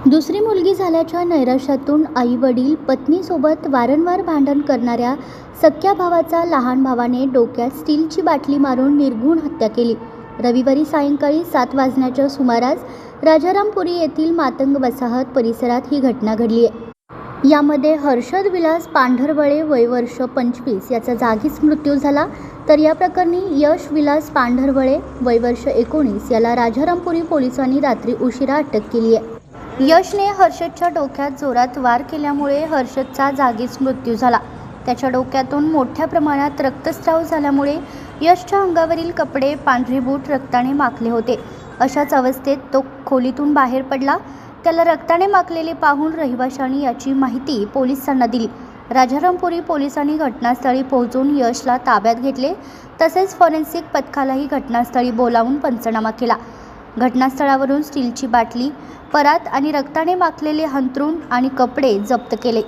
दुसरी मुलगी झाल्याच्या नैराश्यातून आई-वडील पत्नीसोबत वारंवार भांडण करणाऱ्या सख्ख्या भावाचा लहान भावाने डोक्यात स्टीलची बाटली मारून निर्घृण हत्या केली. रविवारी सायंकाळी 7 वाजण्याच्या सुमारास राजारामपुरी येथील मातंग वसाहत परिसरात ही घटना घडली आहे. यामध्ये हर्षद विलास पांढरवळे वय वर्ष 25 याचा जागीच मृत्यू झाला, तर या प्रकरणी यश विलास पांढरवळे वय वर्ष 19 याला राजारामपुरी पोलिसांनी रात्री उशिरा अटक केली आहे. यशने हर्षदच्या डोक्यात जोरात वार केल्यामुळे हर्षदचा जागीच मृत्यू झाला. त्याच्या डोक्यातून मोठ्या प्रमाणात रक्तस्राव झाल्यामुळे यशच्या अंगावरील कपडे, पांढरे बूट रक्ताने माखले होते. अशाच अवस्थेत तो खोलीतून बाहेर पडला. त्याला रक्ताने माखलेले पाहून रहिवाशांनी याची माहिती पोलिसांना दिली. राजारामपुरी पोलिसांनी घटनास्थळी पोहोचून यशला ताब्यात घेतले. तसेच फॉरेन्सिक पथकालाही घटनास्थळी बोलावून पंचनामा केला. घटनास्थळावरून स्टीलची बाटली, परात आणि रक्ताने माखलेले अंथरूण आणि कपडे जप्त केले.